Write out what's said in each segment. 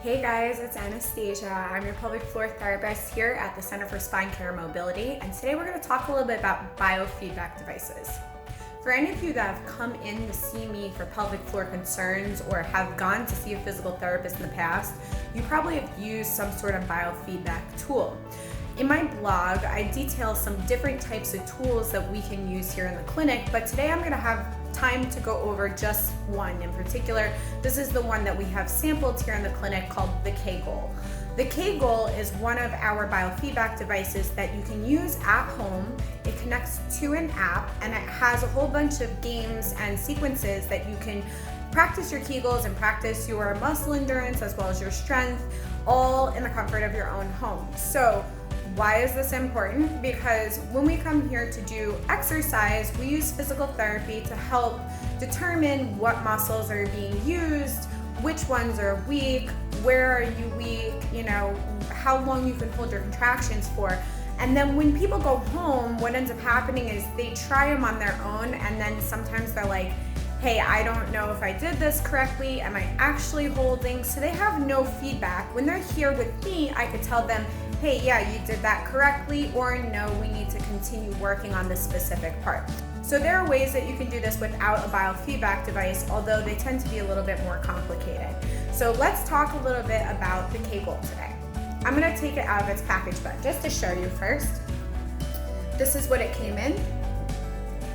Hey guys, it's Anastasia. I'm your pelvic floor therapist here at the Center for Spine Care and Mobility, and today we're going to talk a little bit about biofeedback devices. For any of you that have come in to see me for pelvic floor concerns or have gone to see a physical therapist in the past, you probably have used some sort of biofeedback tool. In my blog, I detail some different types of tools that we can use here in the clinic, but today I'm going to have time to go over just one in particular. This is the one that we have sampled here in the clinic called the KGoal. The KGoal is one of our biofeedback devices that you can use at home. It connects to an app and it has a whole bunch of games and sequences that you can practice your KGoals and practice your muscle endurance as well as your strength, all in the comfort of your own home. So why is this important? Because when we come here to do exercise, we use physical therapy to help determine what muscles are being used, which ones are weak, where are you weak, how long you can hold your contractions for. And then when people go home, what ends up happening is they try them on their own, and then sometimes they're like, hey, I don't know if I did this correctly. Am I actually holding? So they have no feedback. When they're here with me, I could tell them, hey, yeah, you did that correctly, or no, we need to continue working on this specific part. So there are ways that you can do this without a biofeedback device, although they tend to be a little bit more complicated. So let's talk a little bit about the KGoal today. I'm gonna take it out of its package, but just to show you first, this is what it came in.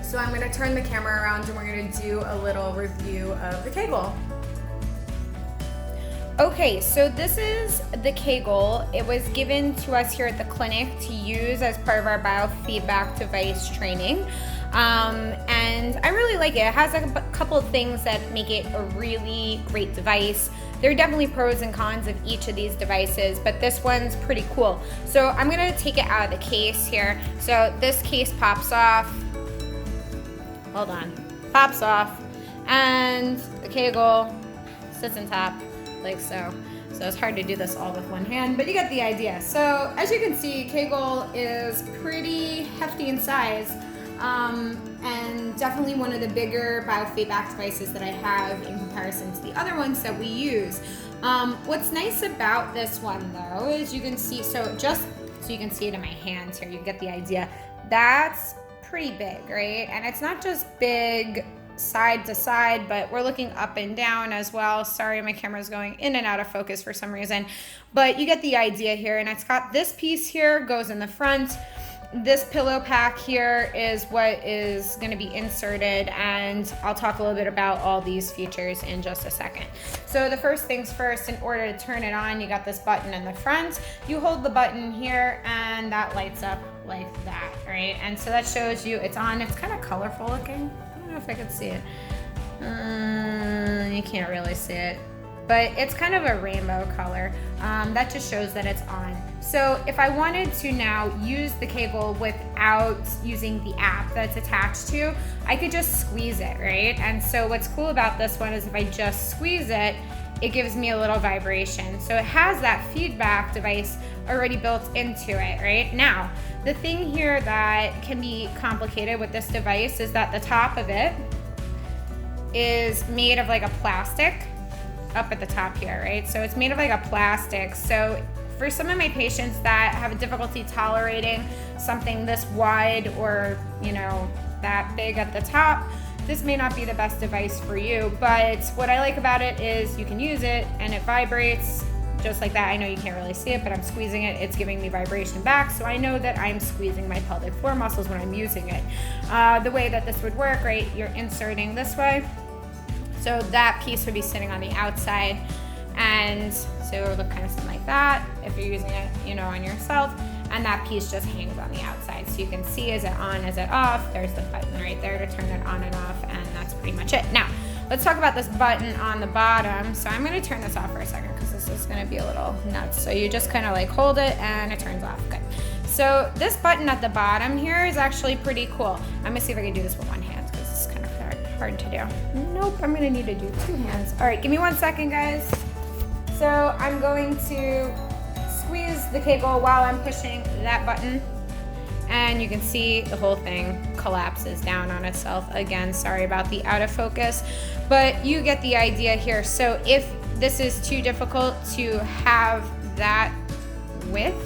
So I'm gonna turn the camera around and we're gonna do a little review of the KGoal. Okay, so this is the KGoal. It was given to us here at the clinic to use as part of our biofeedback device training. And I really like it. It has a couple of things that make it a really great device. There are definitely pros and cons of each of these devices, but this one's pretty cool. So I'm gonna take it out of the case here. So this case pops off. Hold on, pops off. And the KGoal sits on top. Like so. So it's hard to do this all with one hand, but you get the idea. So as you can see, KGoal is pretty hefty in size, and definitely one of the bigger biofeedback devices that I have in comparison to the other ones that we use. What's nice about this one though is you can see, so just so you can see it in my hands here, you get the idea. That's pretty big, right? And it's not just big side to side, but we're looking up and down as well. Sorry, my camera's going in and out of focus for some reason, but you get the idea here. And it's got this piece here goes in the front. This pillow pack here is what is going to be inserted, and I'll talk a little bit about all these features in just a second. So the first things first, in order to turn it on, you got this button in the front. You hold the button here and that lights up like that, right? And so that shows you it's on. It's kind of colorful looking. I don't know if I could see it. You can't really see it, but it's kind of a rainbow color. That just shows that it's on. So if I wanted to now use the KGoal without using the app that's attached to, I could just squeeze it, right? And so what's cool about this one is if I just squeeze it, it gives me a little vibration. So it has that feedback device already built into it, right? Now, the thing here that can be complicated with this device is that the top of it is made of like a plastic up at the top here, right? So it's made of like a plastic. So for some of my patients that have a difficulty tolerating something this wide or, that big at the top, this may not be the best device for you. But what I like about it is you can use it and it vibrates just like that. I know you can't really see it, but I'm squeezing it. It's giving me vibration back. So I know that I'm squeezing my pelvic floor muscles when I'm using it. The way that this would work, right? You're inserting this way. So that piece would be sitting on the outside. And so it would look kind of something like that if you're using it, on yourself. And that piece just hangs on the outside. So you can see, is it on, is it off? There's the button right there to turn it on and off. And that's pretty much it. Now, let's talk about this button on the bottom. So I'm going to turn this off for a second because this is going to be a little nuts. So you just kind of like hold it and it turns off. Good. So this button at the bottom here is actually pretty cool. I'm going to see if I can do this with one hand because it's kind of hard to do. Nope, I'm going to need to do two hands. All right, give me 1 second, guys. So I'm going to squeeze the KGoal while I'm pushing that button. And you can see the whole thing collapses down on itself. Again, sorry about the out of focus, but you get the idea here. So if this is too difficult to have that width,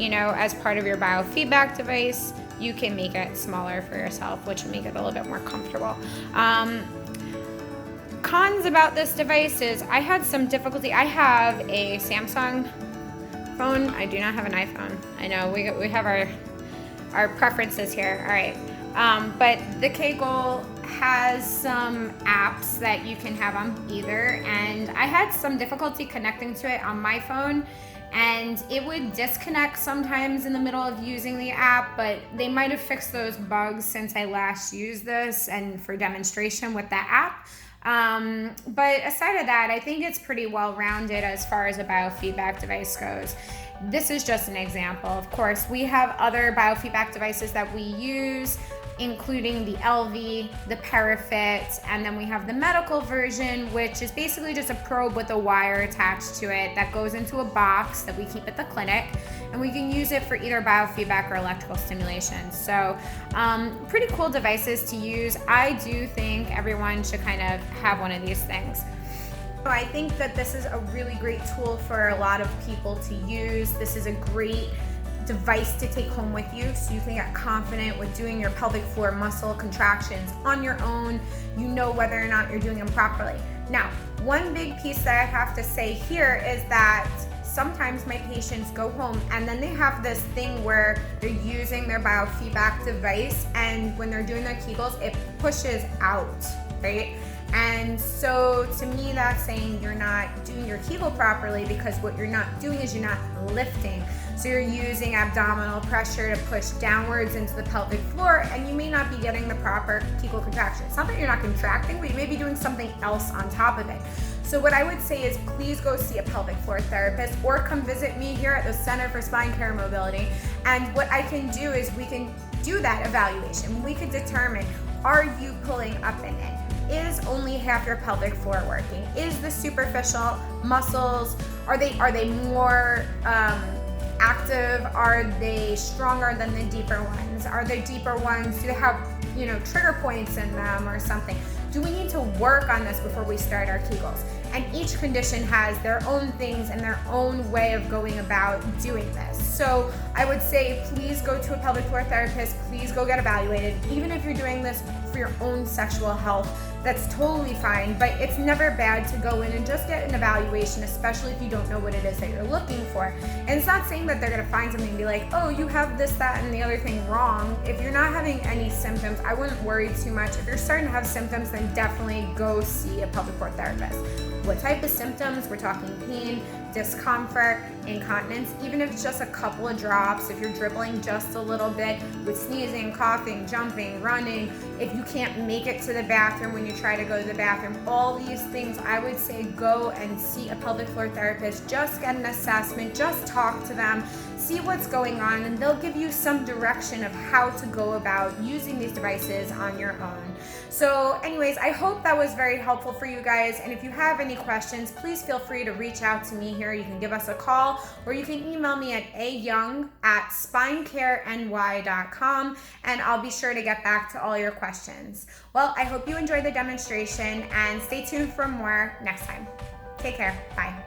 as part of your biofeedback device, you can make it smaller for yourself, which will make it a little bit more comfortable. Cons about this device is I had some difficulty. I have a Samsung phone. I do not have an iPhone. I know we have our preferences here. All right. But the KGoal has some apps that you can have on either, and I had some difficulty connecting to it on my phone, and it would disconnect sometimes in the middle of using the app, but they might have fixed those bugs since I last used this and for demonstration with that app. But aside of that, I think it's pretty well rounded as far as a biofeedback device goes. This is just an example. Of course, we have other biofeedback devices that we use, including the LV, the Parafit, and then we have the medical version, which is basically just a probe with a wire attached to it that goes into a box that we keep at the clinic, and we can use it for either biofeedback or electrical stimulation. So pretty cool devices to use. I do think everyone should kind of have one of these things. So I think that this is a really great tool for a lot of people to use. This is a great device to take home with you so you can get confident with doing your pelvic floor muscle contractions on your own. You know whether or not you're doing them properly. Now, one big piece that I have to say here is that sometimes my patients go home and then they have this thing where they're using their biofeedback device, and when they're doing their KegGoals, it pushes out, right? And so to me, that's saying you're not doing your KegGoal properly, because what you're not doing is you're not lifting. So you're using abdominal pressure to push downwards into the pelvic floor, and you may not be getting the proper KegGoal contraction. It's not that you're not contracting, but you may be doing something else on top of it. So what I would say is please go see a pelvic floor therapist or come visit me here at the Center for Spine Care and Mobility. And what I can do is we can do that evaluation. We could determine, are you pulling up and in? Is only half your pelvic floor working? Is the superficial muscles, are they more active? Are they stronger than the deeper ones? Are the deeper ones, do they have trigger points in them or something? Do we need to work on this before we start our KegGoals? And each condition has their own things and their own way of going about doing this. So I would say please go to a pelvic floor therapist, please go get evaluated. Even if you're doing this for your own sexual health, that's totally fine, but it's never bad to go in and just get an evaluation, especially if you don't know what it is that you're looking for. And it's not saying that they're gonna find something and be like, oh, you have this, that, and the other thing wrong. If you're not having any symptoms, I wouldn't worry too much. If you're starting to have symptoms, then definitely go see a pelvic floor therapist. What type of symptoms? We're talking pain, discomfort, incontinence, even if it's just a couple of drops, if you're dribbling just a little bit with sneezing, coughing, jumping, running, if you can't make it to the bathroom when you try to go to the bathroom, all these things, I would say go and see a pelvic floor therapist, just get an assessment, just talk to them, see what's going on, and they'll give you some direction of how to go about using these devices on your own. So anyways, I hope that was very helpful for you guys, and if you have any questions, please feel free to reach out to me here. You can give us a call, or you can email me at ayoung@spinecareny.com, and I'll be sure to get back to all your questions. Well, I hope you enjoyed the demonstration, and stay tuned for more next time. Take care. Bye.